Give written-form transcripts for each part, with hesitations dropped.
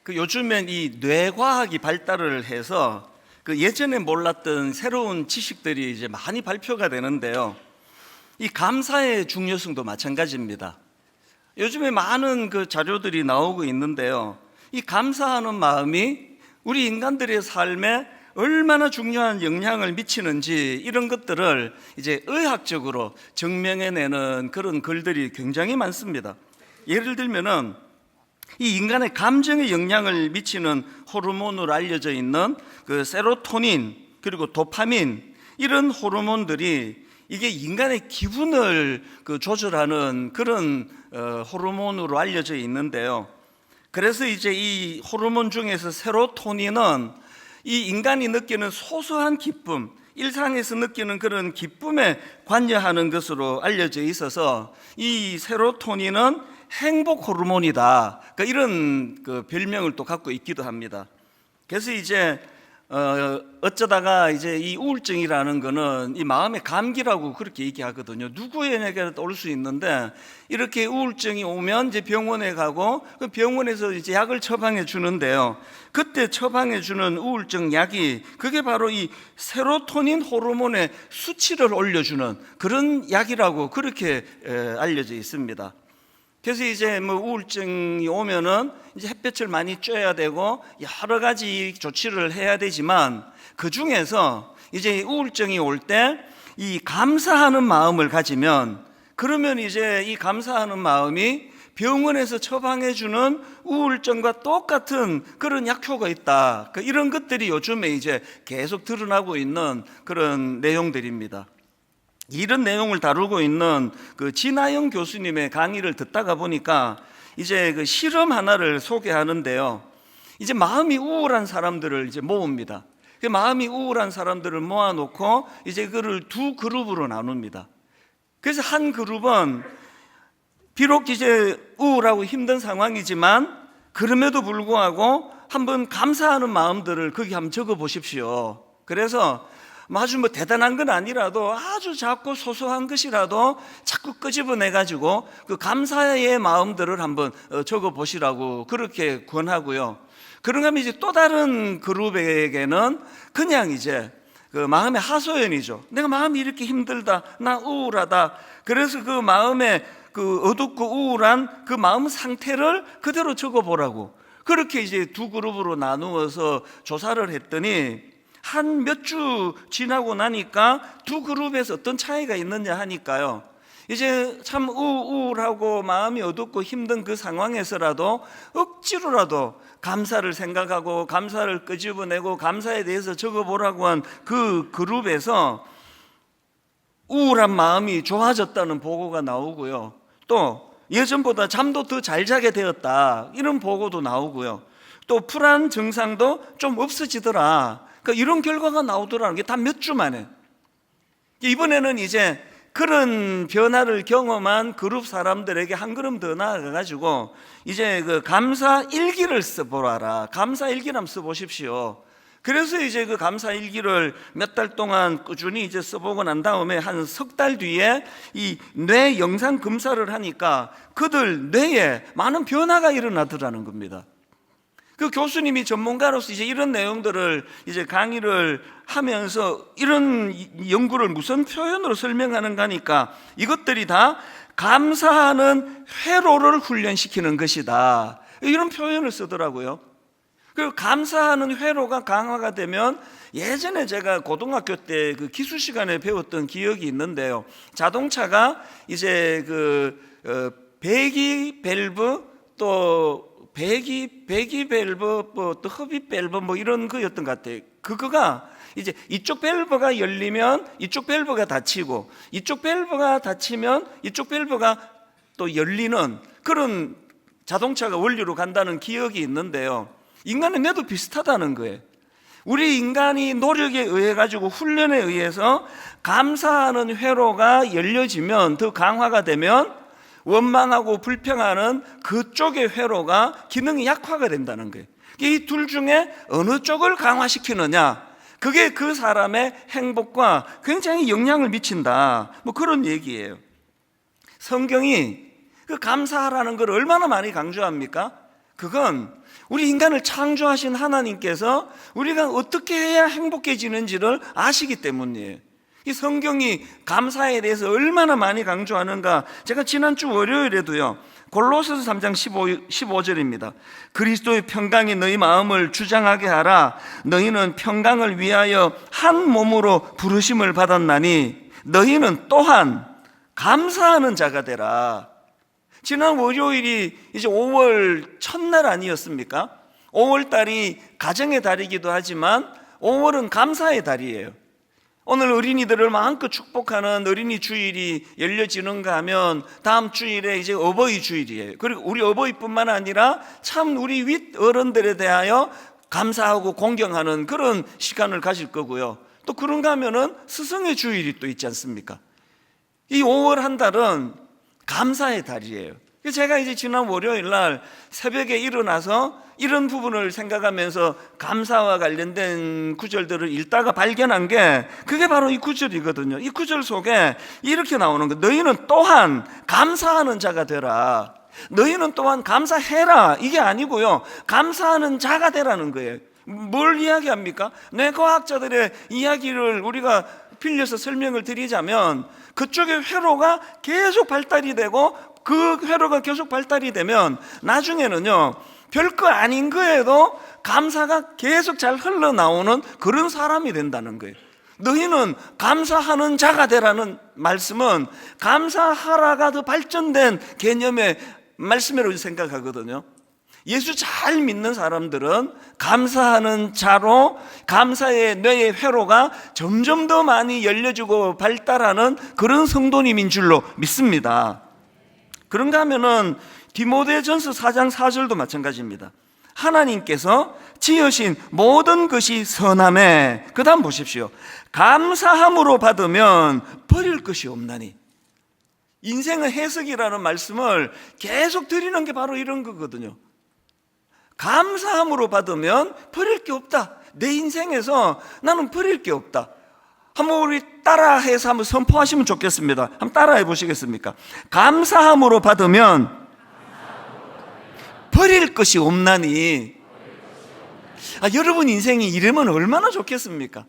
요즘엔 이 뇌과학이 발달을 해서 예전에 몰랐던 새로운 지식들이 이제 많이 발표가 되는데요. 이 감사의 중요성도 마찬가지입니다. 요즘에 많은 자료들이 나오고 있는데요. 이 감사하는 마음이 우리 인간들의 삶에 얼마나 중요한 영향을 미치는지 이런 것들을 이제 의학적으로 증명해내는 그런 글들이 굉장히 많습니다. 예를 들면은 이 인간의 감정에 영향을 미치는 호르몬으로 알려져 있는 세로토닌 그리고 도파민 이런 호르몬들이 이게 인간의 기분을 조절하는 그런 호르몬으로 알려져 있는데요. 그래서 이제 이 호르몬 중에서 세로토닌은 이 인간이 느끼는 소소한 기쁨, 일상에서 느끼는 그런 기쁨에 관여하는 것으로 알려져 있어서 이 세로토닌은 행복 호르몬이다. 이런 별명을 또 갖고 있기도 합니다. 그래서 이제 어쩌다가 이제 이 우울증이라는 거는 이 마음의 감기라고 그렇게 얘기하거든요. 누구에게나 올 수 있는데 이렇게 우울증이 오면 이제 병원에 가고 그 병원에서 이제 약을 처방해 주는데요. 그때 처방해 주는 우울증 약이 그게 바로 이 세로토닌 호르몬의 수치를 올려주는 그런 약이라고 그렇게 알려져 있습니다. 그래서 이제 우울증이 오면은 이제 햇볕을 많이 쬐야 되고 여러 가지 조치를 해야 되지만 그 중에서 이제 우울증이 올 때 이 감사하는 마음을 가지면 그러면 이제 이 감사하는 마음이 병원에서 처방해주는 우울증과 똑같은 그런 약효가 있다. 이런 것들이 요즘에 이제 계속 드러나고 있는 그런 내용들입니다. 이런 내용을 다루고 있는 진아영 교수님의 강의를 듣다가 보니까 이제 실험 하나를 소개하는데요. 이제 마음이 우울한 사람들을 이제 모읍니다. 마음이 우울한 사람들을 모아놓고 이제 그를 두 그룹으로 나눕니다. 그래서 한 그룹은 비록 이제 우울하고 힘든 상황이지만 그럼에도 불구하고 한번 감사하는 마음들을 거기 한번 적어 보십시오. 그래서 아주 대단한 건 아니라도 아주 작고 소소한 것이라도 자꾸 끄집어내가지고 그 감사의 마음들을 한번 적어 보시라고 그렇게 권하고요. 그런가 하면 이제 또 다른 그룹에게는 그냥 이제 마음의 하소연이죠. 내가 마음이 이렇게 힘들다, 나 우울하다. 그래서 그 마음에 어둡고 우울한 그 마음 상태를 그대로 적어 보라고 그렇게 이제 두 그룹으로 나누어서 조사를 했더니 한 몇 주 지나고 나니까 두 그룹에서 어떤 차이가 있느냐 하니까요. 이제 참 우울하고 마음이 어둡고 힘든 그 상황에서라도 억지로라도 감사를 생각하고 감사를 끄집어내고 감사에 대해서 적어보라고 한 그 그룹에서 우울한 마음이 좋아졌다는 보고가 나오고요. 또 예전보다 잠도 더 잘 자게 되었다 이런 보고도 나오고요. 또 불안 증상도 좀 없어지더라. 이런 결과가 나오더라는 게 다 몇 주 만에. 이번에는 이제 그런 변화를 경험한 그룹 사람들에게 한 걸음 더 나아가가지고 이제 감사 일기를 써보라. 감사 일기를 한번 써보십시오. 그래서 이제 감사 일기를 몇 달 동안 꾸준히 이제 써보고 난 다음에 한 석 달 뒤에 이 뇌 영상 검사를 하니까 그들 뇌에 많은 변화가 일어나더라는 겁니다. 그 교수님이 전문가로서 이제 이런 내용들을 이제 강의를 하면서 이런 연구를 무슨 표현으로 설명하는가 하니까 이것들이 다 감사하는 회로를 훈련시키는 것이다. 이런 표현을 쓰더라고요. 그리고 감사하는 회로가 강화가 되면 예전에 제가 고등학교 때 기술 시간에 배웠던 기억이 있는데요. 자동차가 이제 배기 밸브 또 배기 밸브 또 흡입 밸브 이런 거였던 것 같아요. 그거가 이제 이쪽 밸브가 열리면 이쪽 밸브가 닫히고 이쪽 밸브가 닫히면 이쪽 밸브가 또 열리는 그런 자동차가 원리로 간다는 기억이 있는데요. 인간의 뇌도 비슷하다는 거예요. 우리 인간이 노력에 의해 가지고 훈련에 의해서 감사하는 회로가 열려지면 더 강화가 되면 원망하고 불평하는 그쪽의 회로가 기능이 약화가 된다는 거예요. 이 둘 중에 어느 쪽을 강화시키느냐, 그게 그 사람의 행복과 굉장히 영향을 미친다. 그런 얘기예요. 성경이 감사하라는 걸 얼마나 많이 강조합니까? 그건 우리 인간을 창조하신 하나님께서 우리가 어떻게 해야 행복해지는지를 아시기 때문이에요. 이 성경이 감사에 대해서 얼마나 많이 강조하는가, 제가 지난주 월요일에도요, 골로새서 3장 15절입니다. 그리스도의 평강이 너희 마음을 주장하게 하라. 너희는 평강을 위하여 한 몸으로 부르심을 받았나니 너희는 또한 감사하는 자가 되라. 지난 월요일이 이제 5월 첫날 아니었습니까? 5월 달이 가정의 달이기도 하지만 5월은 감사의 달이에요. 오늘 어린이들을 마음껏 축복하는 어린이 주일이 열려지는가 하면 다음 주일에 이제 어버이 주일이에요. 그리고 우리 어버이뿐만 아니라 참 우리 윗 어른들에 대하여 감사하고 공경하는 그런 시간을 가질 거고요. 또 그런가 하면은 스승의 주일이 또 있지 않습니까? 이 5월 한 달은 감사의 달이에요. 제가 이제 지난 월요일 날 새벽에 일어나서 이런 부분을 생각하면서 감사와 관련된 구절들을 읽다가 발견한 게 그게 바로 이 구절이거든요. 이 구절 속에 이렇게 나오는 거, 너희는 또한 감사하는 자가 되라. 너희는 또한 감사해라, 이게 아니고요, 감사하는 자가 되라는 거예요. 뭘 이야기합니까? 뇌과학자들의 이야기를 우리가 빌려서 설명을 드리자면, 그쪽의 회로가 계속 발달이 되고 그 회로가 계속 발달이 되면 나중에는요, 별거 아닌 거에도 감사가 계속 잘 흘러나오는 그런 사람이 된다는 거예요. 너희는 감사하는 자가 되라는 말씀은 감사하라가 더 발전된 개념의 말씀이라고 생각하거든요. 예수 잘 믿는 사람들은 감사하는 자로 감사의 뇌의 회로가 점점 더 많이 열려지고 발달하는 그런 성도님인 줄로 믿습니다. 그런가 하면은 디모데전서 4장 4절도 마찬가지입니다. 하나님께서 지으신 모든 것이 선하매, 그 다음 보십시오. 감사함으로 받으면 버릴 것이 없나니. 인생의 해석이라는 말씀을 계속 드리는 게 바로 이런 거거든요. 감사함으로 받으면 버릴 게 없다. 내 인생에서 나는 버릴 게 없다. 한번 우리 따라해서 한번 선포하시면 좋겠습니다. 한번 따라해 보시겠습니까? 감사함으로 받으면 버릴 것이 없나니. 여러분 인생이 이러면 얼마나 좋겠습니까?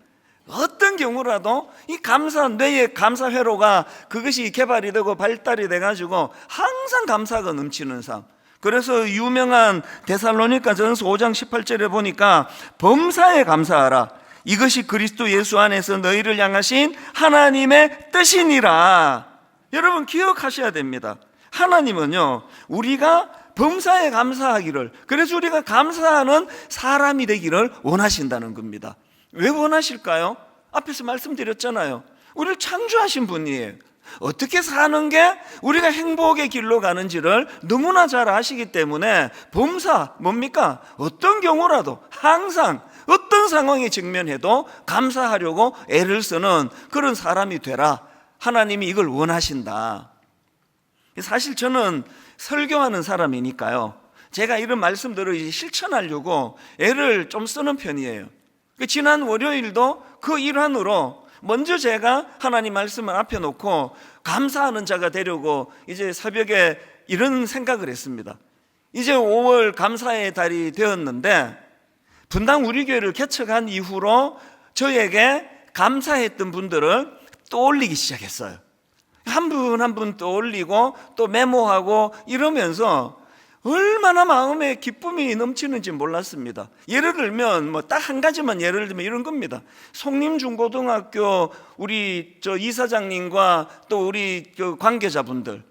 어떤 경우라도 이 감사, 뇌의 감사 회로가 그것이 개발이 되고 발달이 돼가지고 항상 감사가 넘치는 삶. 그래서 유명한 데살로니가 전서 5장 18절에 보니까 범사에 감사하라. 이것이 그리스도 예수 안에서 너희를 향하신 하나님의 뜻이니라. 여러분 기억하셔야 됩니다. 하나님은요, 우리가 범사에 감사하기를, 그래서 우리가 감사하는 사람이 되기를 원하신다는 겁니다. 왜 원하실까요? 앞에서 말씀드렸잖아요. 우리를 창조하신 분이에요. 어떻게 사는 게 우리가 행복의 길로 가는지를 너무나 잘 아시기 때문에 범사, 뭡니까? 어떤 경우라도 항상 어떤 상황에 직면해도 감사하려고 애를 쓰는 그런 사람이 되라. 하나님이 이걸 원하신다. 사실 저는 설교하는 사람이니까요, 제가 이런 말씀들을 실천하려고 애를 좀 쓰는 편이에요. 지난 월요일도 그 일환으로 먼저 제가 하나님 말씀을 앞에 놓고 감사하는 자가 되려고 이제 새벽에 이런 생각을 했습니다. 이제 5월 감사의 달이 되었는데 분당 우리 교회를 개척한 이후로 저에게 감사했던 분들을 떠올리기 시작했어요. 한 분 한 분 떠올리고 또 메모하고 이러면서 얼마나 마음에 기쁨이 넘치는지 몰랐습니다. 예를 들면 딱 한 가지만 예를 들면 이런 겁니다. 송림중고등학교 우리 이사장님과 또 우리 관계자분들,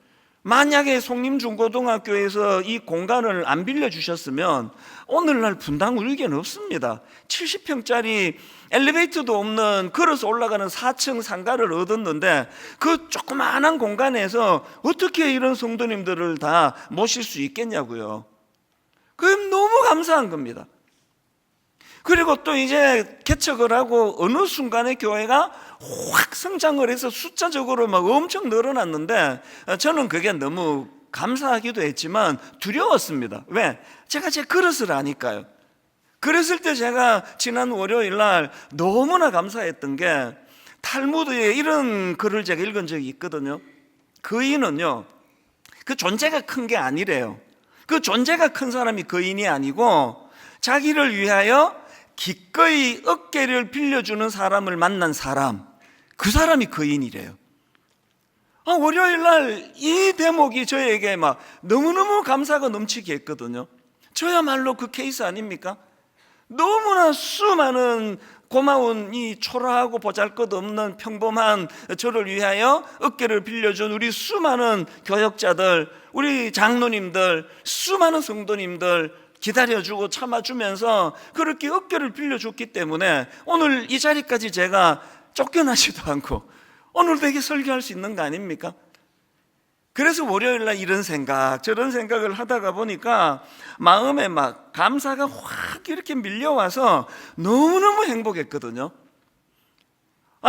만약에 송림중고등학교에서 이 공간을 안 빌려주셨으면 오늘날 분당 우리 교회는 없습니다. 70평짜리 엘리베이터도 없는 걸어서 올라가는 4층 상가를 얻었는데 그 조그마한 공간에서 어떻게 이런 성도님들을 다 모실 수 있겠냐고요. 그럼 너무 감사한 겁니다. 그리고 또 이제 개척을 하고 어느 순간에 교회가 확 성장을 해서 숫자적으로 막 엄청 늘어났는데 저는 그게 너무 감사하기도 했지만 두려웠습니다. 왜? 제가 제 그릇을 아니까요. 그랬을 때 제가 지난 월요일 날 너무나 감사했던 게 탈무드에 이런 글을 제가 읽은 적이 있거든요. 그 이는요, 그 존재가 큰 게 아니래요. 그 존재가 큰 사람이 거인이 아니고 자기를 위하여 기꺼이 어깨를 빌려주는 사람을 만난 사람, 그 사람이 거인이래요. 월요일 날 이 대목이 저에게 막 너무너무 감사가 넘치게 했거든요. 저야말로 그 케이스 아닙니까? 너무나 수많은 고마운 이 초라하고 보잘것없는 평범한 저를 위하여 어깨를 빌려준 우리 수많은 교역자들, 우리 장로님들, 수많은 성도님들 기다려주고 참아주면서 그렇게 어깨를 빌려줬기 때문에 오늘 이 자리까지 제가 쫓겨나지도 않고 오늘 되게 설교할 수 있는 거 아닙니까? 그래서 월요일날 이런 생각 저런 생각을 하다가 보니까 마음에 막 감사가 확 이렇게 밀려와서 너무너무 행복했거든요.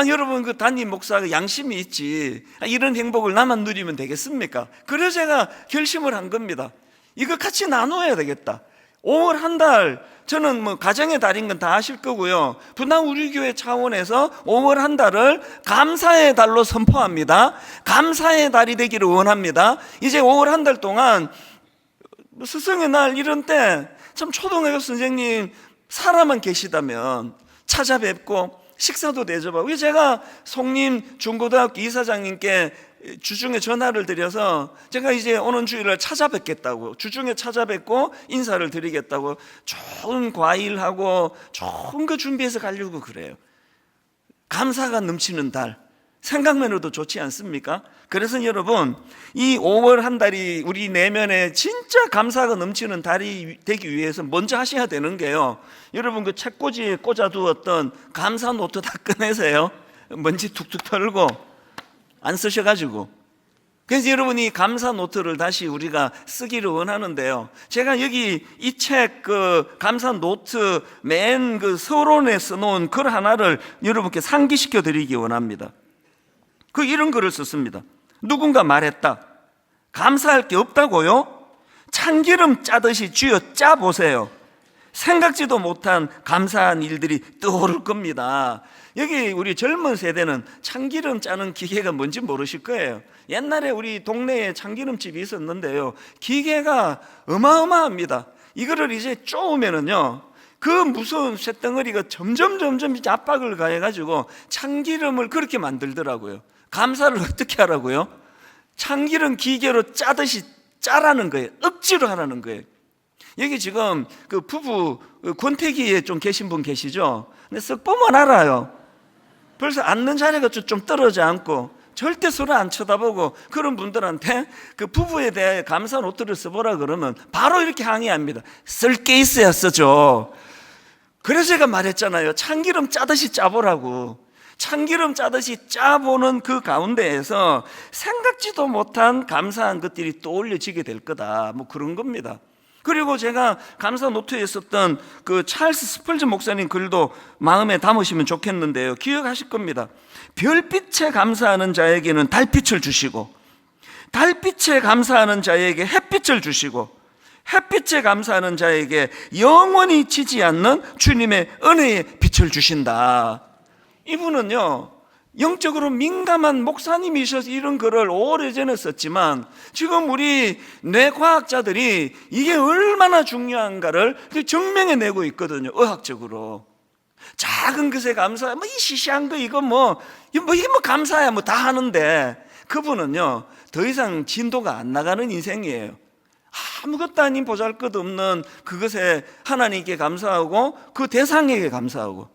여러분, 그 담임 목사가 양심이 있지, 이런 행복을 나만 누리면 되겠습니까? 그래서 제가 결심을 한 겁니다. 이거 같이 나눠야 되겠다. 5월 한 달, 저는 뭐 가정의 달인 건 다 아실 거고요. 분당 우리 교회 차원에서 5월 한 달을 감사의 달로 선포합니다. 감사의 달이 되기를 원합니다. 이제 5월 한 달 동안 스승의 날 이런 때 참 초등학교 선생님 살아만 계시다면 찾아뵙고 식사도 대접하고, 제가 송림 중고등학교 이사장님께 주중에 전화를 드려서 제가 이제 오는 주일을 찾아뵙겠다고, 주중에 찾아뵙고 인사를 드리겠다고 좋은 과일하고 좋은 거 준비해서 가려고 그래요. 감사가 넘치는 달, 생각만 해도 좋지 않습니까? 그래서 여러분, 이 5월 한 달이 우리 내면에 진짜 감사가 넘치는 달이 되기 위해서 먼저 하셔야 되는 게요, 여러분 그 책꽂이에 꽂아두었던 감사 노트 다 꺼내세요. 먼지 툭툭 털고 안 쓰셔가지고. 그래서 여러분이 감사 노트를 다시 우리가 쓰기를 원하는데요, 제가 여기 이 책 그 감사 노트 맨 그 서론에 써놓은 글 하나를 여러분께 상기시켜 드리기 원합니다. 이런 글을 썼습니다. 누군가 말했다. 감사할 게 없다고요? 참기름 짜듯이 쥐어 짜보세요. 생각지도 못한 감사한 일들이 떠오를 겁니다. 여기 우리 젊은 세대는 참기름 짜는 기계가 뭔지 모르실 거예요. 옛날에 우리 동네에 참기름집이 있었는데요, 기계가 어마어마합니다. 이거를 이제 쪼으면은요, 그 무서운 쇳덩어리가 점점 이제 압박을 가해가지고 참기름을 그렇게 만들더라고요. 감사를 어떻게 하라고요? 참기름 기계로 짜듯이 짜라는 거예요. 억지로 하라는 거예요. 여기 지금 그 부부 권태기에 좀 계신 분 계시죠? 근데 쓱 보면 알아요. 벌써 앉는 자리가 좀 떨어져 앉고 절대 서로 안 쳐다보고, 그런 분들한테 그 부부에 대해 감사 노트를 써보라 그러면 바로 이렇게 항의합니다. 쓸 게 있어야 쓰죠. 그래서 제가 말했잖아요. 참기름 짜듯이 짜보라고. 참기름 짜듯이 짜보는 그 가운데에서 생각지도 못한 감사한 것들이 떠올려지게 될 거다, 뭐 그런 겁니다. 그리고 제가 감사 노트에 썼던 그 찰스 스펄전 목사님 글도 마음에 담으시면 좋겠는데요, 기억하실 겁니다. 별빛에 감사하는 자에게는 달빛을 주시고, 달빛에 감사하는 자에게 햇빛을 주시고, 햇빛에 감사하는 자에게 영원히 지지 않는 주님의 은혜의 빛을 주신다. 이분은요, 영적으로 민감한 목사님이셔서 이런 글을 오래전에 썼지만 지금 우리 뇌과학자들이 이게 얼마나 중요한가를 증명해내고 있거든요. 의학적으로. 작은 것에 감사, 이 시시한 거 이게 뭐 감사야 다 하는데, 그분은요 더 이상 진도가 안 나가는 인생이에요. 아무것도 아닌 보잘것없는 그것에 하나님께 감사하고 그 대상에게 감사하고.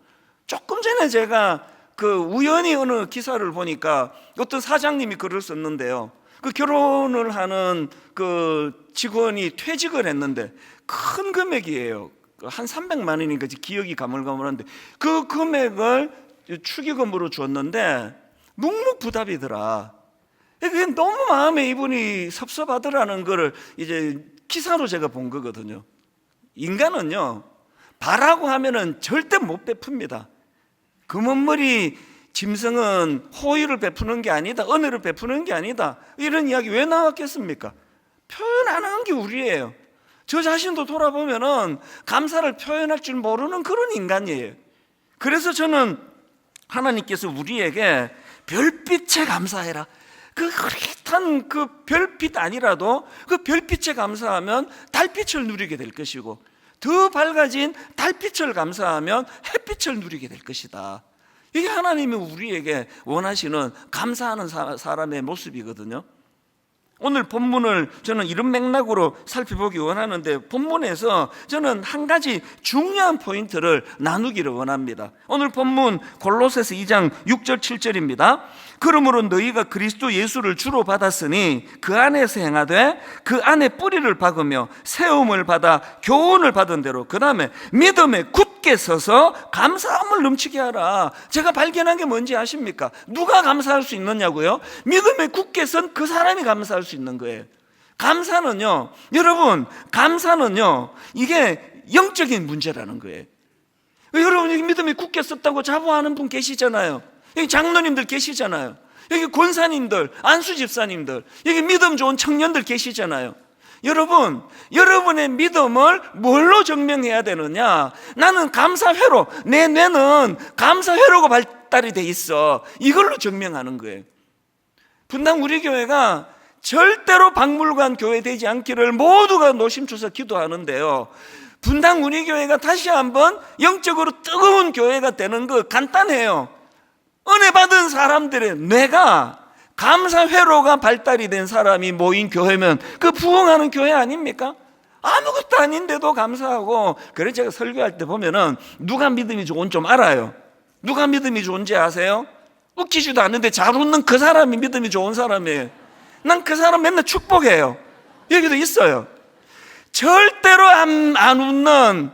조금 전에 제가 우연히 어느 기사를 보니까 어떤 사장님이 글을 썼는데요, 결혼을 하는 직원이 퇴직을 했는데 큰 금액이에요. 한 300만 원인가 기억이 가물가물한데 그 금액을 축의금으로 줬는데 묵묵부답이더라. 그게 너무 마음에 이분이 섭섭하더라는 거를 이제 기사로 제가 본 거거든요. 인간은요, 바라고 하면은 절대 못 베풉니다. 금은머리 짐승은 호의를 베푸는 게 아니다, 은혜를 베푸는 게 아니다, 이런 이야기 왜 나왔겠습니까? 표현 안 하는 게 우리예요. 저 자신도 돌아보면은 감사를 표현할 줄 모르는 그런 인간이에요. 그래서 저는 하나님께서 우리에게 별빛에 감사해라, 그 흐릿한 그 별빛 아니라도 그 별빛에 감사하면 달빛을 누리게 될 것이고, 더 밝아진 달빛을 감사하면 햇빛을 누리게 될 것이다. 이게 하나님이 우리에게 원하시는 감사하는 사람의 모습이거든요. 오늘 본문을 저는 이런 맥락으로 살펴보기 원하는데, 본문에서 저는 한 가지 중요한 포인트를 나누기를 원합니다. 오늘 본문 골로새서 2장 6절 7절입니다. 그러므로 너희가 그리스도 예수를 주로 받았으니 그 안에서 행하되 그 안에 뿌리를 박으며 세움을 받아 교훈을 받은 대로 그 다음에 믿음에 굳게 서서 감사함을 넘치게 하라. 제가 발견한 게 뭔지 아십니까? 누가 감사할 수 있느냐고요? 믿음에 굳게 선 그 사람이 감사할 수 있는 거예요. 감사는요, 여러분, 감사는요, 이게 영적인 문제라는 거예요. 여러분, 여기 믿음에 굳게 섰다고 자부하는 분 계시잖아요. 여기 장로님들 계시잖아요. 여기 권사님들, 안수 집사님들, 여기 믿음 좋은 청년들 계시잖아요. 여러분, 여러분의 믿음을 뭘로 증명해야 되느냐? 나는 감사회로, 내 뇌는 감사회로가 발달이 돼 있어. 이걸로 증명하는 거예요. 분당 우리 교회가 절대로 박물관 교회 되지 않기를 모두가 노심초사 기도하는데요, 분당 우리 교회가 다시 한번 영적으로 뜨거운 교회가 되는 거 간단해요. 은혜 받은 사람들의 뇌가 감사회로가 발달이 된 사람이 모인 교회면 그 부흥하는 교회 아닙니까? 아무것도 아닌데도 감사하고. 그래서 제가 설교할 때 보면은 누가 믿음이 좋은지 좀 알아요. 누가 믿음이 좋은지 아세요? 웃기지도 않는데 잘 웃는 그 사람이 믿음이 좋은 사람이에요. 난 그 사람 맨날 축복해요. 여기도 있어요. 절대로 안 웃는,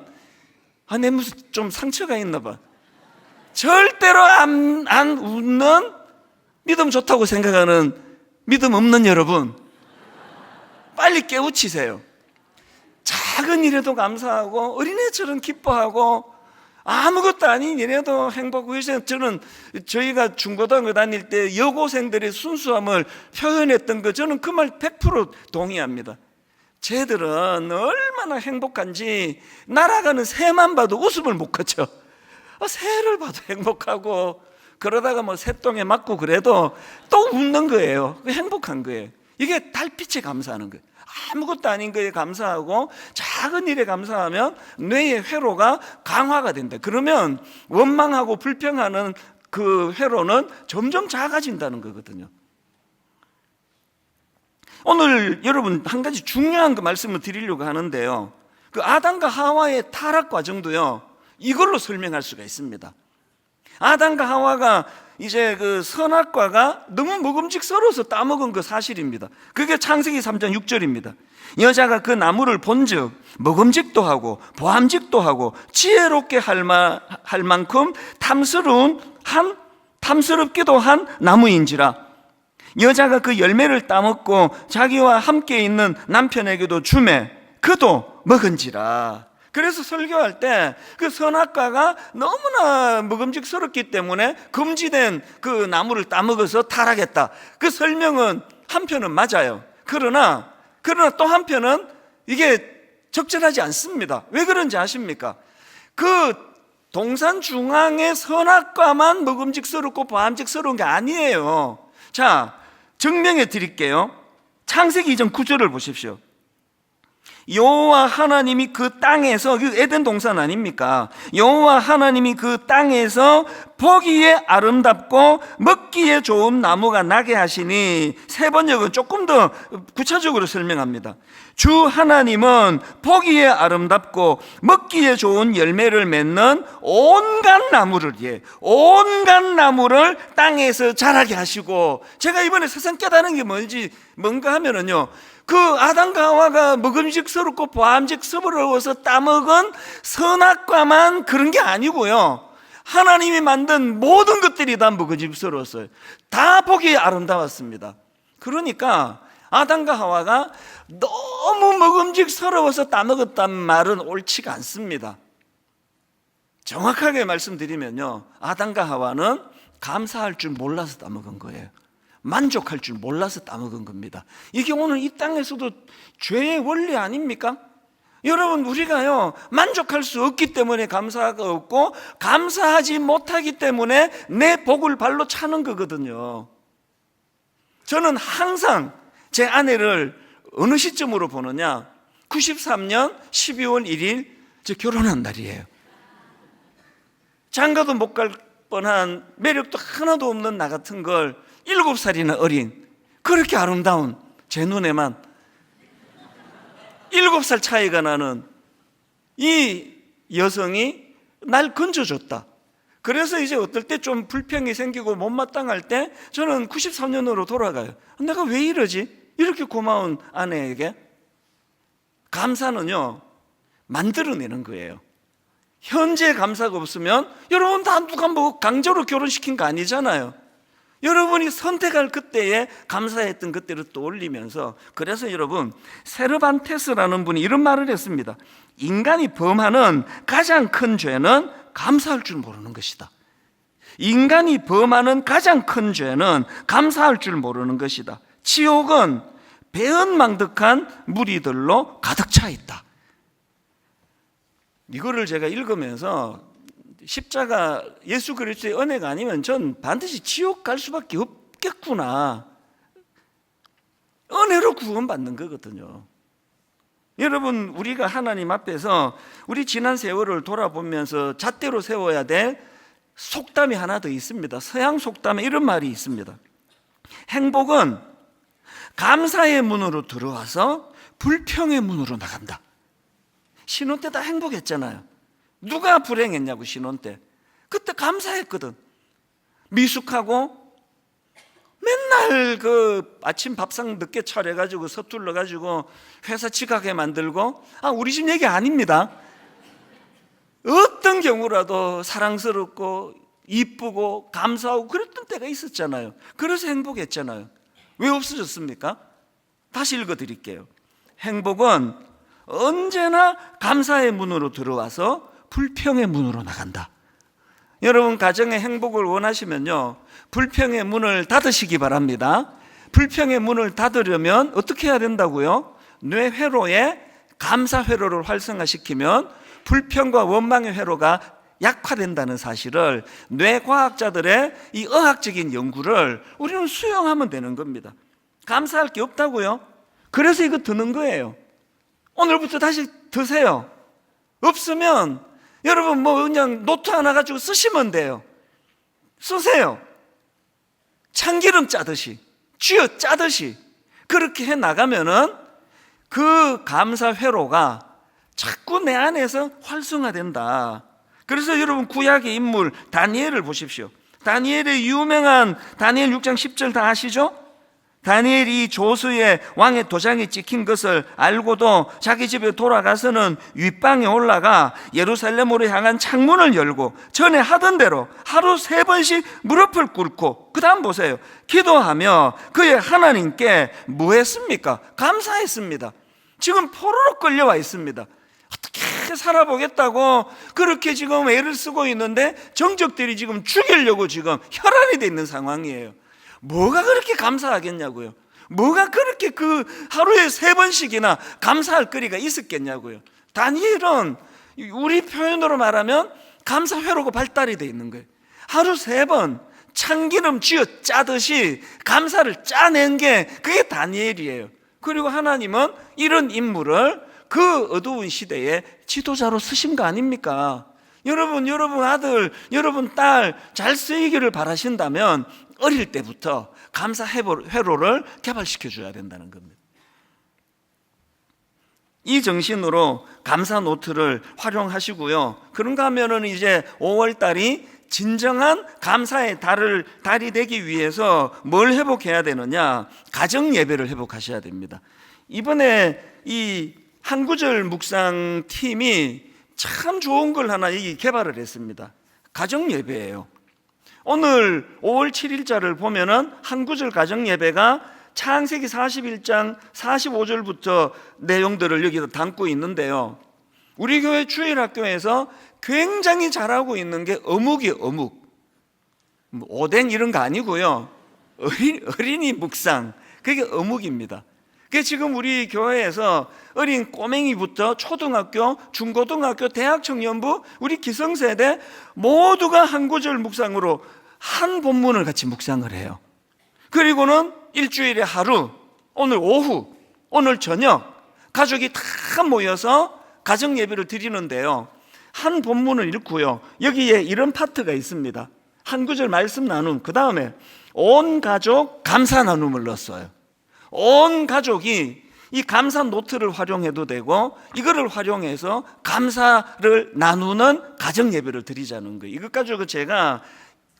내 무슨 좀 상처가 있나 봐. 절대로 안 웃는, 믿음 좋다고 생각하는 믿음 없는 여러분, 빨리 깨우치세요. 작은 일에도 감사하고 어린애처럼 기뻐하고 아무것도 아닌 일에도 행복하고. 저는 저희가 중고등학교 다닐 때 여고생들의 순수함을 표현했던 거, 저는 그 말 100% 동의합니다. 쟤들은 얼마나 행복한지 날아가는 새만 봐도 웃음을 못 거쳐. 새를 봐도 행복하고, 그러다가 뭐 새똥에 맞고 그래도 또 웃는 거예요. 행복한 거예요. 이게 달빛에 감사하는 거예요. 아무것도 아닌 거에 감사하고 작은 일에 감사하면 뇌의 회로가 강화가 된다. 그러면 원망하고 불평하는 그 회로는 점점 작아진다는 거거든요. 오늘 여러분 한 가지 중요한 그 말씀을 드리려고 하는데요, 그 아담과 하와의 타락 과정도요, 이걸로 설명할 수가 있습니다. 아담과 하와가 이제 그 선악과가 너무 먹음직스러워서 따먹은 그 사실입니다. 그게 창세기 3장 6절입니다. 여자가 그 나무를 본즉 먹음직도 하고 보암직도 하고 지혜롭게 할 만큼 탐스럽기도 한 나무인지라. 여자가 그 열매를 따먹고 자기와 함께 있는 남편에게도 주매 그도 먹은지라. 그래서 설교할 때 그 선악과가 너무나 먹음직스럽기 때문에 금지된 그 나무를 따먹어서 타락했다, 그 설명은 한편은 맞아요. 그러나 또 한편은 이게 적절하지 않습니다. 왜 그런지 아십니까? 그 동산 중앙의 선악과만 먹음직스럽고 보암직스러운 게 아니에요. 자, 증명해 드릴게요. 창세기 2장 9절을 보십시오. 여호와 하나님이 그 땅에서, 그 에덴 동산 아닙니까? 여호와 하나님이 그 땅에서 보기에 아름답고 먹기에 좋은 나무가 나게 하시니, 세 번역은 조금 더 구체적으로 설명합니다. 주 하나님은 보기에 아름답고 먹기에 좋은 열매를 맺는 온갖 나무를 땅에서 자라게 하시고. 제가 이번에 세상 깨달은 게 뭔가 하면은요, 그 아담과 하와가 먹음직스럽고 보암직스러워서 따먹은 선악과만 그런 게 아니고요, 하나님이 만든 모든 것들이 다 먹음직스러웠어요. 다 보기에 아름다웠습니다. 그러니까 아담과 하와가 너무 먹음직스러워서 따먹었단 말은 옳지가 않습니다. 정확하게 말씀드리면요, 아담과 하와는 감사할 줄 몰라서 따먹은 거예요. 만족할 줄 몰라서 따먹은 겁니다. 이게 오늘 이 땅에서도 죄의 원리 아닙니까? 여러분, 우리가요, 만족할 수 없기 때문에 감사가 없고, 감사하지 못하기 때문에 내 복을 발로 차는 거거든요. 저는 항상 제 아내를 어느 시점으로 보느냐, 93년 12월 1일 제 결혼한 날이에요. 장가도 못 갈 뻔한, 매력도 하나도 없는 나 같은 걸 7살이나 어린, 그렇게 아름다운 제 눈에만 7살 차이가 나는 이 여성이 날 건져줬다. 그래서 이제 어떨 때 좀 불평이 생기고 못마땅할 때 저는 93년으로 돌아가요. 내가 왜 이러지? 이렇게 고마운 아내에게. 감사는요, 만들어내는 거예요. 현재 감사가 없으면 여러분 다 누가 뭐 강제로 결혼시킨 거 아니잖아요. 여러분이 선택할 그때에 감사했던 그때를 떠올리면서, 그래서 여러분, 세르반테스라는 분이 이런 말을 했습니다. 인간이 범하는 가장 큰 죄는 감사할 줄 모르는 것이다. 인간이 범하는 가장 큰 죄는 감사할 줄 모르는 것이다. 지옥은 배은망덕한 무리들로 가득 차 있다. 이거를 제가 읽으면서 십자가 예수 그리스도의 은혜가 아니면 전 반드시 지옥 갈 수밖에 없겠구나. 은혜로 구원받는 거거든요. 여러분, 우리가 하나님 앞에서 우리 지난 세월을 돌아보면서 잣대로 세워야 될 속담이 하나 더 있습니다. 서양 속담에 이런 말이 있습니다. 행복은 감사의 문으로 들어와서 불평의 문으로 나간다. 신혼 때 다 행복했잖아요. 누가 불행했냐고, 신혼 때. 그때 감사했거든. 미숙하고 맨날 그 아침 밥상 늦게 차려가지고 서툴러가지고 회사 지각해 만들고, 우리 집 얘기 아닙니다. 어떤 경우라도 사랑스럽고 이쁘고 감사하고 그랬던 때가 있었잖아요. 그래서 행복했잖아요. 왜 없어졌습니까? 다시 읽어드릴게요. 행복은 언제나 감사의 문으로 들어와서 불평의 문으로 나간다. 여러분, 가정의 행복을 원하시면요, 불평의 문을 닫으시기 바랍니다. 불평의 문을 닫으려면 어떻게 해야 된다고요? 뇌 회로에 감사 회로를 활성화시키면 불평과 원망의 회로가 약화된다는 사실을, 뇌과학자들의 이 의학적인 연구를 우리는 수용하면 되는 겁니다. 감사할 게 없다고요? 그래서 이거 드는 거예요. 오늘부터 다시 드세요. 없으면 여러분 그냥 노트 하나 가지고 쓰시면 돼요. 쓰세요. 참기름 짜듯이, 쥐어 짜듯이 그렇게 해 나가면은 그 감사 회로가 자꾸 내 안에서 활성화된다. 그래서 여러분, 구약의 인물 다니엘을 보십시오. 다니엘의 유명한 다니엘 6장 10절 다 아시죠? 다니엘이 조수의 왕의 도장이 찍힌 것을 알고도 자기 집에 돌아가서는 윗방에 올라가 예루살렘으로 향한 창문을 열고 전에 하던 대로 하루 3번씩 무릎을 꿇고, 그 다음 보세요, 기도하며 그의 하나님께 뭐 했습니까? 감사했습니다. 지금 포로로 끌려와 있습니다. 어떻게 살아보겠다고 그렇게 지금 애를 쓰고 있는데 정적들이 지금 죽이려고 지금 혈안이 돼 있는 상황이에요. 뭐가 그렇게 감사하겠냐고요? 뭐가 그렇게 그 하루에 3번씩이나 감사할 거리가 있었겠냐고요? 다니엘은 우리 표현으로 말하면 감사 회로가 발달이 돼 있는 거예요. 하루 3번 참기름 쥐어 짜듯이 감사를 짜낸 게 그게 다니엘이에요. 그리고 하나님은 이런 인물을 그 어두운 시대에 지도자로 쓰신 거 아닙니까? 여러분 아들, 여러분 딸 잘 쓰이기를 바라신다면 어릴 때부터 감사 회로를 개발시켜 줘야 된다는 겁니다. 이 정신으로 감사 노트를 활용하시고요. 그런가 하면은 이제 5월 달이 진정한 감사의 달이 되기 위해서 뭘 회복해야 되느냐? 가정 예배를 회복하셔야 됩니다. 이번에 이 한 구절 묵상 팀이 참 좋은 걸 하나 개발을 했습니다. 가정 예배예요. 오늘 5월 7일자를 보면은 한 구절 가정 예배가 창세기 41장 45절부터 내용들을 여기다 담고 있는데요. 우리 교회 주일학교에서 굉장히 잘하고 있는 게 어묵이에요. 어묵. 오뎅 이런 거 아니고요. 어린이 묵상. 그게 어묵입니다. 그게 지금 우리 교회에서 어린 꼬맹이부터 초등학교, 중고등학교, 대학 청년부, 우리 기성세대 모두가 한 구절 묵상으로 한 본문을 같이 묵상을 해요. 그리고는 일주일에 하루, 오늘 오후, 오늘 저녁 가족이 다 모여서 가정 예배를 드리는데요, 한 본문을 읽고요, 여기에 이런 파트가 있습니다. 한 구절 말씀 나눔, 그 다음에 온 가족 감사 나눔을 넣었어요. 온 가족이 이 감사 노트를 활용해도 되고 이거를 활용해서 감사를 나누는 가정 예배를 드리자는 거예요. 이것 가지고 제가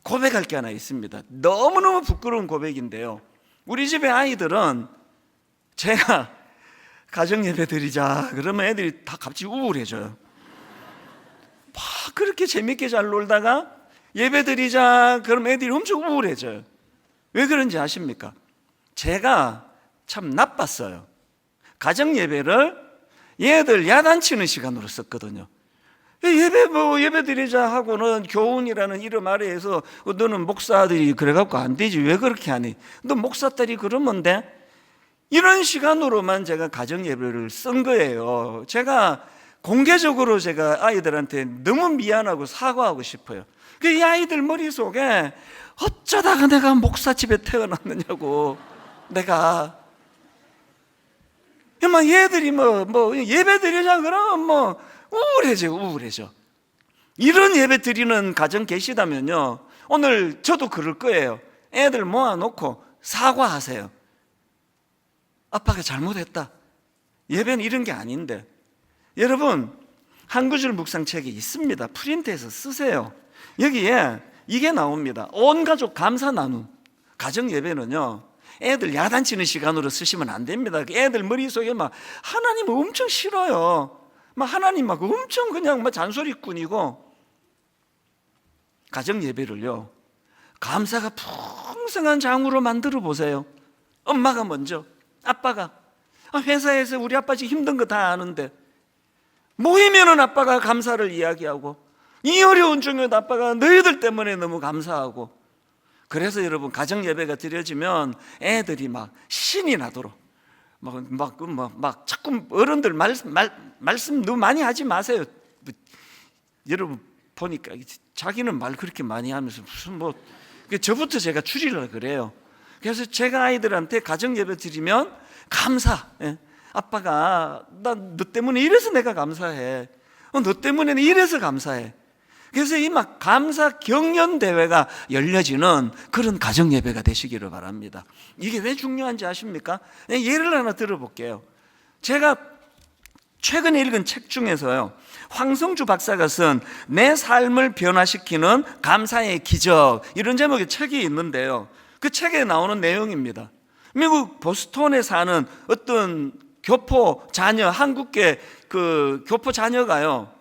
고백할 게 하나 있습니다. 너무너무 부끄러운 고백인데요, 우리 집의 아이들은 제가 가정 예배 드리자 그러면 애들이 다 갑자기 우울해져요. 막 그렇게 재밌게 잘 놀다가 예배 드리자 그러면 애들이 엄청 우울해져요. 왜 그런지 아십니까? 제가 참 나빴어요. 가정 예배를 얘들 야단치는 시간으로 썼거든요. 예배 드리자 하고는 교훈이라는 이름 아래에서 너는 목사들이 그래갖고 안 되지, 왜 그렇게 하니, 너 목사딸이 그러면 돼, 이런 시간으로만 제가 가정 예배를 쓴 거예요. 제가 공개적으로 제가 아이들한테 너무 미안하고 사과하고 싶어요. 이 아이들 머릿속에 어쩌다가 내가 목사집에 태어났느냐고. 내가 막 얘들이 예배 드리자 그러면 우울해져. 이런 예배 드리는 가정 계시다면요, 오늘 저도 그럴 거예요. 애들 모아놓고 사과하세요. 아빠가 잘못했다. 예배는 이런 게 아닌데. 여러분, 한 구절 묵상책이 있습니다. 프린트해서 쓰세요. 여기에 이게 나옵니다. 온 가족 감사 나눔. 가정 예배는요, 애들 야단치는 시간으로 쓰시면 안 됩니다. 애들 머릿속에 막 하나님 엄청 싫어요. 막 하나님 막 엄청 그냥 막 잔소리꾼이고. 가정 예배를요, 감사가 풍성한 장으로 만들어 보세요. 엄마가 먼저, 아빠가, 회사에서 우리 아빠 지금 힘든 거 다 아는데 모이면은 아빠가 감사를 이야기하고, 이 어려운 중에도 아빠가 너희들 때문에 너무 감사하고. 그래서 여러분, 가정 예배가 드려지면 애들이 막 신이 나도록 막 자꾸 어른들 말씀 너무 많이 하지 마세요. 여러분 보니까 자기는 말 그렇게 많이 하면서 무슨 저부터 제가 줄이려고 그래요. 그래서 제가 아이들한테 가정 예배 드리면 감사. 아빠가 너 때문에 이래서 내가 감사해. 너 때문에 이래서 감사해. 그래서 이 막 감사 경연 대회가 열려지는 그런 가정 예배가 되시기를 바랍니다. 이게 왜 중요한지 아십니까? 예를 하나 들어볼게요. 제가 최근에 읽은 책 중에서요, 황성주 박사가 쓴 내 삶을 변화시키는 감사의 기적, 이런 제목의 책이 있는데요, 그 책에 나오는 내용입니다. 미국 보스턴에 사는 어떤 교포 자녀, 한국계 그 교포 자녀가요,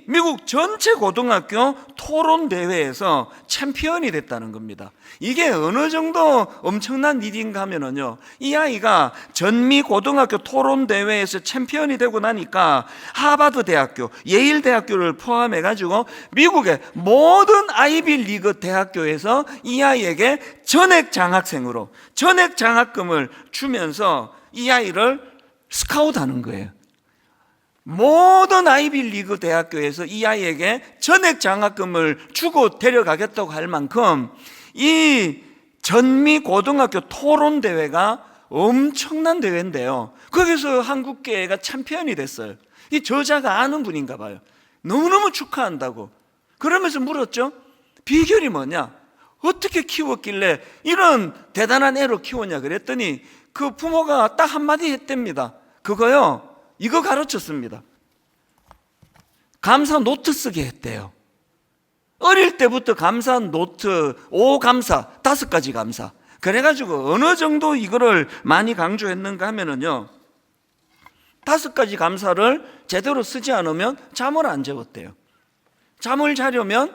미국 전체 고등학교 토론 대회에서 챔피언이 됐다는 겁니다. 이게 어느 정도 엄청난 일인가 하면은요, 이 아이가 전미 고등학교 토론 대회에서 챔피언이 되고 나니까 하버드 대학교, 예일 대학교를 포함해 가지고 미국의 모든 아이비 리그 대학교에서 이 아이에게 전액 장학생으로 전액 장학금을 주면서 이 아이를 스카우트하는 거예요. 모든 아이비 리그 대학교에서 이 아이에게 전액 장학금을 주고 데려가겠다고 할 만큼 이 전미 고등학교 토론 대회가 엄청난 대회인데요, 거기서 한국계가 챔피언이 됐어요. 이 저자가 아는 분인가 봐요. 너무너무 축하한다고. 그러면서 물었죠. 비결이 뭐냐? 어떻게 키웠길래 이런 대단한 애로 키웠냐 그랬더니 그 부모가 딱 한마디 했답니다. 그거요, 이거 가르쳤습니다. 감사 노트 쓰게 했대요. 어릴 때부터 감사 노트, 5감사, 5가지 감사. 그래가지고 어느 정도 이거를 많이 강조했는가 하면은요, 5가지 감사를 제대로 쓰지 않으면 잠을 안 재웠대요. 잠을 자려면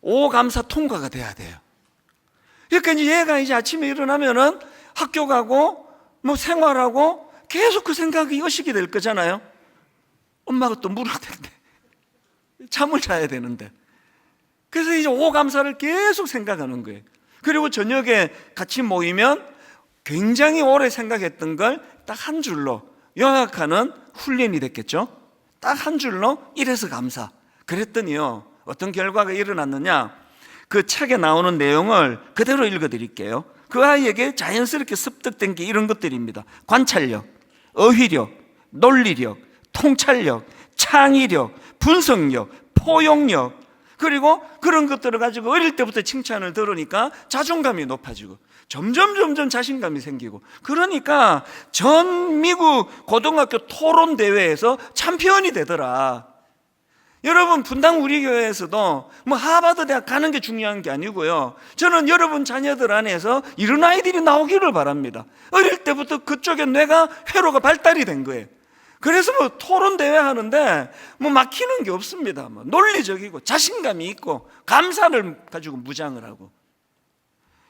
5감사 통과가 돼야 돼요. 그러니까 얘가 이제 아침에 일어나면은 학교 가고 생활하고 계속 그 생각이 의식이 될 거잖아요. 엄마가 또 물어야 되는데, 잠을 자야 되는데. 그래서 이제 5감사를 계속 생각하는 거예요. 그리고 저녁에 같이 모이면 굉장히 오래 생각했던 걸 딱 한 줄로 요약하는 훈련이 됐겠죠. 딱 한 줄로 이래서 감사. 그랬더니요, 어떤 결과가 일어났느냐, 그 책에 나오는 내용을 그대로 읽어드릴게요. 그 아이에게 자연스럽게 습득된 게 이런 것들입니다. 관찰력, 어휘력, 논리력, 통찰력, 창의력, 분석력, 포용력, 그리고 그런 것들을 가지고 어릴 때부터 칭찬을 들으니까 자존감이 높아지고 점점 자신감이 생기고, 그러니까 전 미국 고등학교 토론 대회에서 챔피언이 되더라. 여러분, 분당 우리 교회에서도 뭐 하버드 대학 가는 게 중요한 게 아니고요, 저는 여러분 자녀들 안에서 이런 아이들이 나오기를 바랍니다. 어릴 때부터 그쪽에 뇌가 회로가 발달이 된 거예요. 그래서 뭐 토론 대회 하는데 뭐 막히는 게 없습니다. 뭐 논리적이고 자신감이 있고 감사를 가지고 무장을 하고.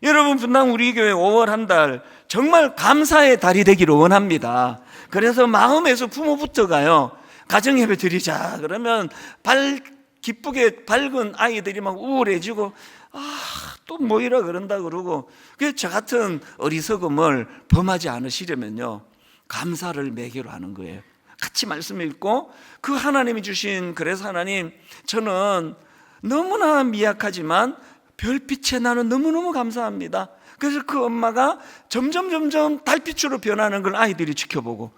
여러분, 분당 우리 교회 5월 한 달 정말 감사의 달이 되기를 원합니다. 그래서 마음에서 부모부터가요, 가정예배 드리자 그러면 기쁘게 밝은 아이들이 막 우울해지고 또 뭐이라 그런다 그러고, 그래서 저 같은 어리석음을 범하지 않으시려면요, 감사를 매개로 하는 거예요. 같이 말씀 읽고, 그 하나님이 주신, 그래서 하나님, 저는 너무나 미약하지만 별빛에 나는 너무너무 감사합니다. 그래서 그 엄마가 점점 달빛으로 변하는 걸 아이들이 지켜보고,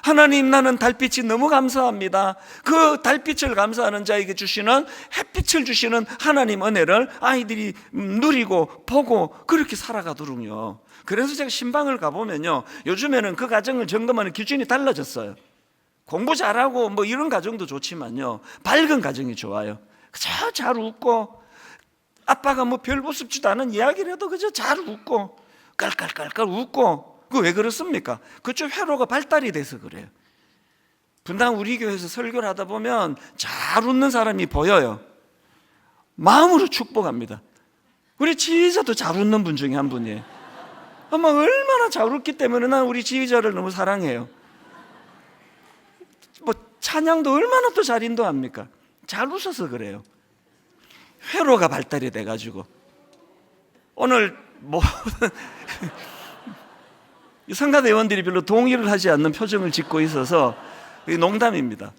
하나님, 나는 달빛이 너무 감사합니다. 그 달빛을 감사하는 자에게 주시는, 햇빛을 주시는 하나님 은혜를 아이들이 누리고 보고 그렇게 살아가도록요. 그래서 제가 신방을 가보면요, 요즘에는 그 가정을 점검하는 기준이 달라졌어요. 공부 잘하고 뭐 이런 가정도 좋지만요, 밝은 가정이 좋아요. 그저 잘 웃고, 아빠가 뭐 별 우습지도 않은 이야기를 해도 그저 잘 웃고 깔깔깔깔 웃고. 그 왜 그렇습니까? 그쪽 회로가 발달이 돼서 그래요. 분당 우리 교회에서 설교를 하다 보면 잘 웃는 사람이 보여요. 마음으로 축복합니다. 우리 지휘자도 잘 웃는 분 중에 한 분이에요. 아마 얼마나 잘 웃기 때문에 난 우리 지휘자를 너무 사랑해요. 뭐 찬양도 얼마나 또 잘 인도합니까? 잘 웃어서 그래요. 회로가 발달이 돼가지고. 오늘 성가대원들이 별로 동의를 하지 않는 표정을 짓고 있어서 농담입니다.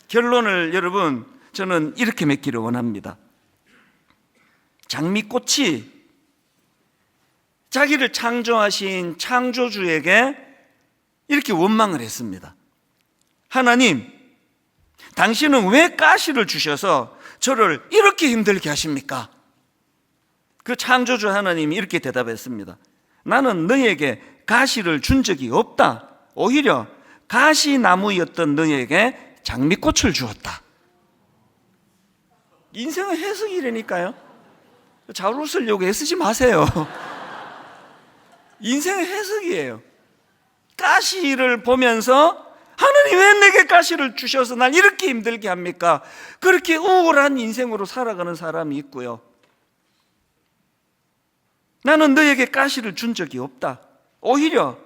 결론을 여러분, 저는 이렇게 맺기를 원합니다. 장미꽃이 자기를 창조하신 창조주에게 이렇게 원망을 했습니다. 하나님, 당신은 왜 가시를 주셔서 저를 이렇게 힘들게 하십니까? 그 창조주 하나님이 이렇게 대답했습니다. 나는 너에게 가시를 준 적이 없다. 오히려 가시나무였던 너에게 장미꽃을 주었다. 인생은 해석이라니까요. 잘 웃으려고 애쓰지 마세요. 인생은 해석이에요. 가시를 보면서 하나님 왜 내게 가시를 주셔서 날 이렇게 힘들게 합니까? 그렇게 우울한 인생으로 살아가는 사람이 있고요, 나는 너에게 가시를 준 적이 없다. 오히려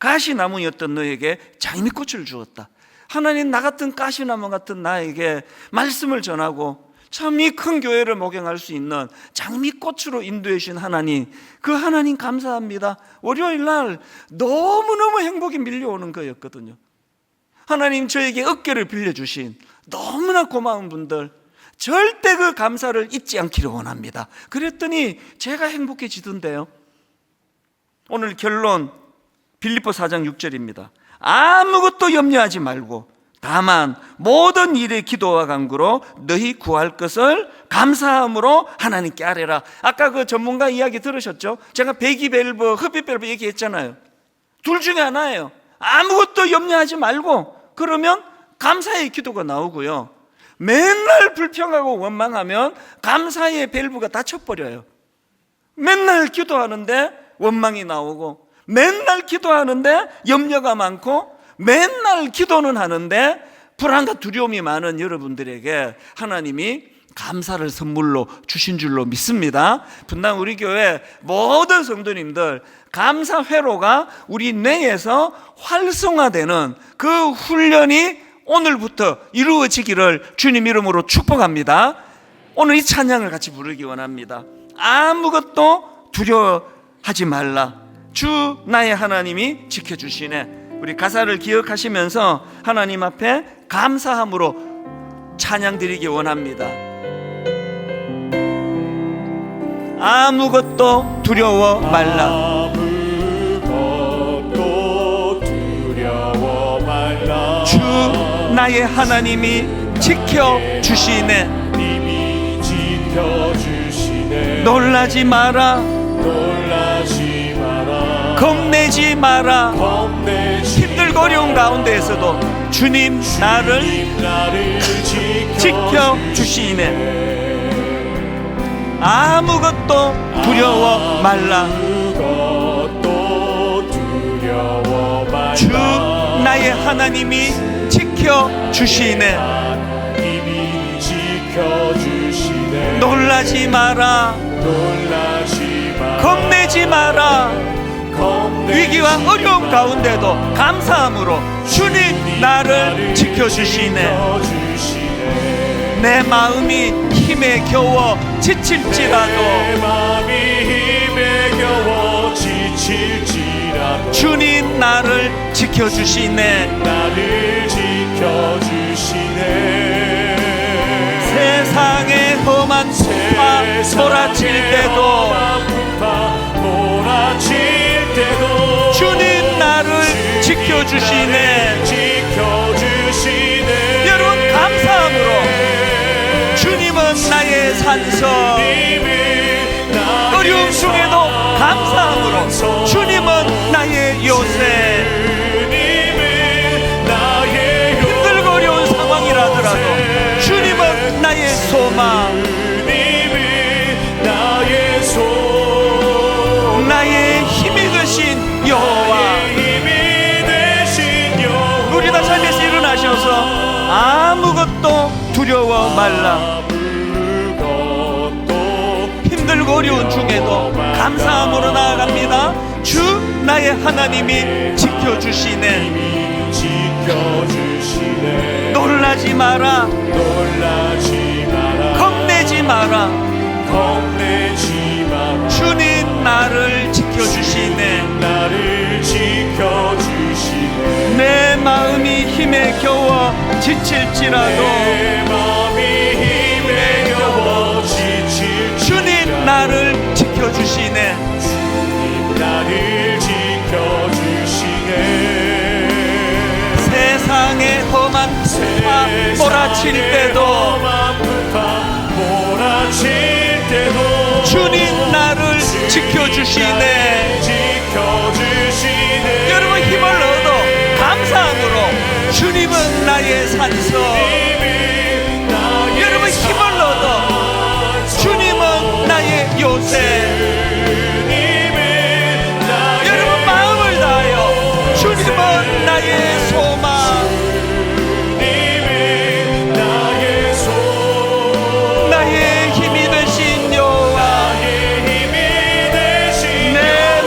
가시나무였던 너에게 장미꽃을 주었다. 하나님, 나 같은 가시나무 같은 나에게 말씀을 전하고 참 이 큰 교회를 목양할 수 있는 장미꽃으로 인도해 주신 하나님, 그 하나님 감사합니다. 월요일 날 너무너무 행복이 밀려오는 거였거든요. 하나님, 저에게 어깨를 빌려주신 너무나 고마운 분들, 절대 그 감사를 잊지 않기를 원합니다. 그랬더니 제가 행복해지던데요. 오늘 결론, 빌립보 4장 6절입니다. 아무것도 염려하지 말고 다만 모든 일에 기도와 간구로 너희 구할 것을 감사함으로 하나님께 아뢰라. 아까 그 전문가 이야기 들으셨죠? 제가 배기밸브, 흡입밸브 얘기했잖아요. 둘 중에 하나예요. 아무것도 염려하지 말고 그러면 감사의 기도가 나오고요, 맨날 불평하고 원망하면 감사의 밸브가 닫혀버려요. 맨날 기도하는데 원망이 나오고, 맨날 기도하는데 염려가 많고, 맨날 기도는 하는데 불안과 두려움이 많은 여러분들에게 하나님이 감사를 선물로 주신 줄로 믿습니다. 분당 우리 교회 모든 성도님들, 감사 회로가 우리 뇌에서 활성화되는 그 훈련이 오늘부터 이루어지기를 주님 이름으로 축복합니다. 오늘 이 찬양을 같이 부르기 원합니다. 아무것도 두려워하지 말라. 주 나의 하나님이 지켜주시네. 우리 가사를 기억하시면서 하나님 앞에 감사함으로 찬양 드리기 원합니다. 아무것도 두려워 말라. 주 나의 하나님이 지켜주시네. 놀라지 마라, 겁내지 마라. 힘들고 어려운 가운데에서도 주님 나를 지켜주시네. 아무것도 두려워 말라. 주 나의 하나님이 지켜주시네. 놀라지 마라, 겁내지 마라. 위기와 어려움 가운데도 감사함으로 주님 나를 지켜주시네. 내 마음이 힘에 겨워 지칠지라도 주님 나를 지켜주시네. 세상의 험한 풍파 몰아칠 때도 주님 나를 지켜주시네. 여러분 감사함으로 주님은 나의 산성. 어려움 중에도 감사함으로 주님은 나의 요새. 힘들고 어려운 상황이라더라도 주님은 나의 소망. 나의 힘이 되신 여호와. 우리 다 자리에서 일어나셔서 아무것도 두려워 말라. 힘들고 어려운 중에도 감사함으로 나아갑니다. 주 나의 하나님이 지켜주시네. 놀라지 마라, 겁내지 마라. 주님 나를 지켜주시네. 내 마음이 힘에 겨워 지칠지라도 주님 나를 지켜주시네. 세상의 험한 풍파 몰아칠 때도 주님 나를 지켜주시네. 여러분 힘을 얻어 감사함으로 주님은 나의 산성. 여러분 힘을 얻어 주님은 나의 요새. 여러분 마음을 다하여 주님은 나의 소망. 나의 힘이 되신 여호와. 내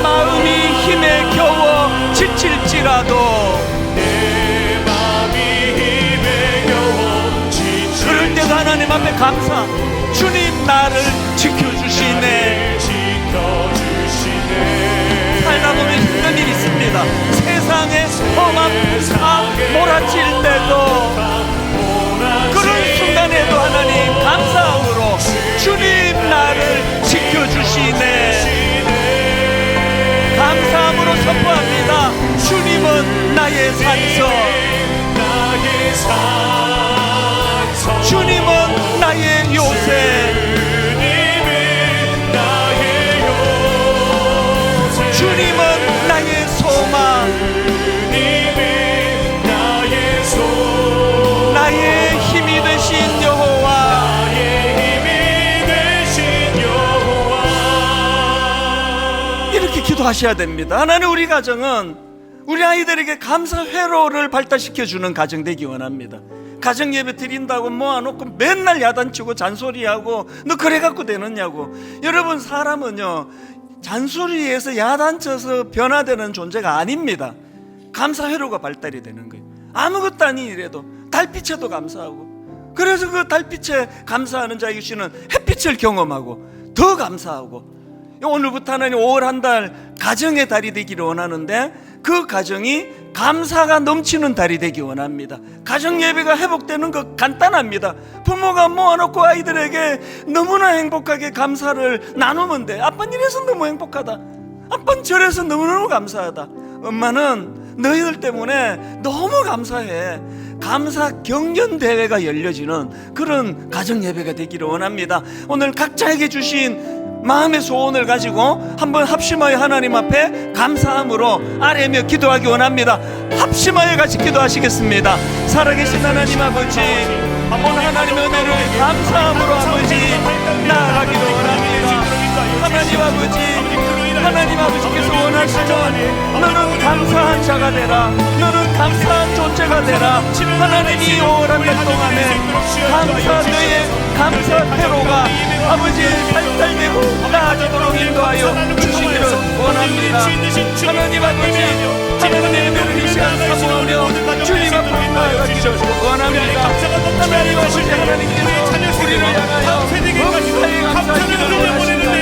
마음이 힘에 겨워 지칠지라도 그럴 때도 하나님 앞에 감사. 주님 나를 지켜주시네. 살다 보면 힘든 일이 있습니다. 세상에 험한 풍파 몰아칠 때도 그런 순간에도 하나님 감사함으로 주님 나를 지켜주시네. 감사함으로 선포합니다. 주님은 나의 산성. 주님은 나의 요새. 주님은 나의 소망. 나의 힘이 되신 여호와. 이렇게 기도하셔야 됩니다. 하나님 우리 가정은 우리 아이들에게 감사 회로를 발달시켜 주는 가정 되기 원합니다. 가정 예배 드린다고 모아놓고 맨날 야단치고 잔소리하고 너 그래 갖고 되느냐고. 여러분 사람은요 잔소리에서 야단쳐서 변화되는 존재가 아닙니다. 감사 회로가 발달이 되는 거예요. 아무것도 아닌 일에도 달빛에도 감사하고, 그래서 그 달빛에 감사하는 자에게 주시는 햇빛을 경험하고 더 감사하고, 오늘부터 하나님 5월 한 달 가정의 달이 되기를 원하는데 그 가정이 감사가 넘치는 달이 되기 원합니다. 가정 예배가 회복되는 거 간단합니다. 부모가 모아놓고 아이들에게 너무나 행복하게 감사를 나누면 돼. 아빠는 이래서 너무 행복하다, 아빠는 저래서 너무너무 감사하다. 엄마는 너희들 때문에 너무 감사해. 감사 경연 대회가 열려지는 그런 가정 예배가 되기를 원합니다. 오늘 각자에게 주신 마음의 소원을 가지고 한번 합심하여 하나님 앞에 감사함으로 아뢰며 기도하기 원합니다. 합심하여 같이 기도하시겠습니다. 살아계신 하나님 아버지, 오늘 하나님의 은혜를 감사함으로 아버지 나아가기를 원합니다. 하나님 아버지께서 원하시는 너는 감사한 자가 되라, 너는 감사한 존재가 되라. 하나님이 오랜 날 동안에 너의 감사 태로가 아버지 발달되고 나아지도록 인도하여 주시기를 원합니다. 하나님 아버지, 하나님의 은혜를 이 시간 사모하며 주님 앞으로 나아가기를 원합니다. 하나님 아버지, 하나님께서 우리를 향하여 범사에 감사하기를 원하신다면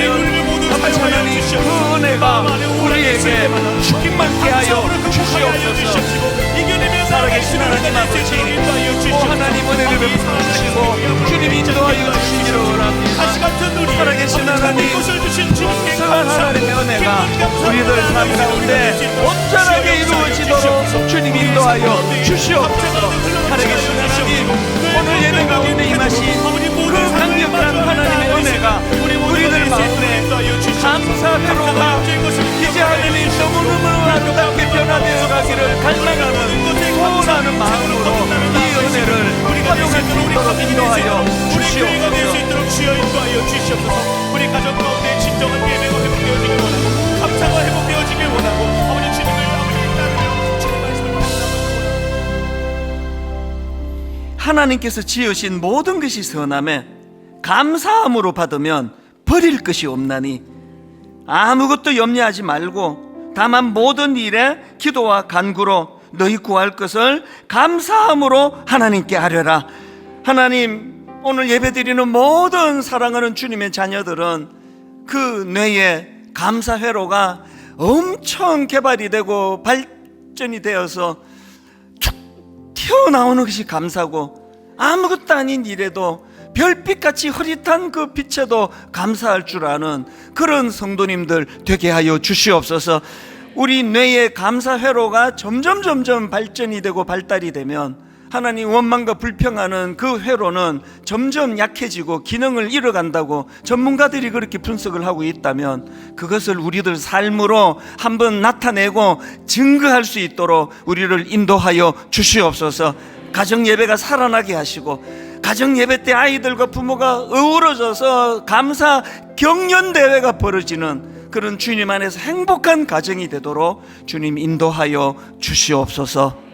아버지 하나님, 그 은혜가 우리에게 충만케 하여 주시옵소서. 살아계신 하나님 아버지, 하나님 은혜를 베풀어 주시고 주님 인도하여 주시기를 원합니다. 살아계신 하나님, 성한 하나님의 은혜가 우리들 삶 가운데 온전하게 이루어지도록 주님 인도하여 주시옵소서. 살아계신 하나님, 오늘 예배 가운데 임하신 그 강력한 하나님의 은혜가 우리들 마음에 감사대로가 이제 하나님 너무너무 아름답게 변화되어 가기를 갈망하는 소원하는 마음으로 이 은혜를 활용할 수 있도록 인도하여 주시옵소서. 우리 가정 가운데 진정한 예배가 회복되어지길 원하고 감사가 회복되어지길 원하고 아버지 주님을 아버지 따르며 주님 말씀을 받는 하나님께서 지으신 모든 것이 선함에 감사함으로 받으면 버릴 것이 없나니 아무것도 염려하지 말고 다만 모든 일에 기도와 간구로 너희 구할 것을 감사함으로 하나님께 아뢰라. 하나님, 오늘 예배드리는 모든 사랑하는 주님의 자녀들은 그 뇌에 감사 회로가 엄청 개발이 되고 발전이 되어서 툭 튀어나오는 것이 감사고, 아무것도 아닌 일에도 별빛같이 흐릿한 그 빛에도 감사할 줄 아는 그런 성도님들 되게 하여 주시옵소서. 우리 뇌의 감사 회로가 점점 발전이 되고 발달이 되면 하나님, 원망과 불평하는 그 회로는 점점 약해지고 기능을 잃어간다고 전문가들이 그렇게 분석을 하고 있다면 그것을 우리들 삶으로 한번 나타내고 증거할 수 있도록 우리를 인도하여 주시옵소서. 가정 예배가 살아나게 하시고 가정 예배 때 아이들과 부모가 어우러져서 감사 경연 대회가 벌어지는 그런 주님 안에서 행복한 가정이 되도록 주님 인도하여 주시옵소서.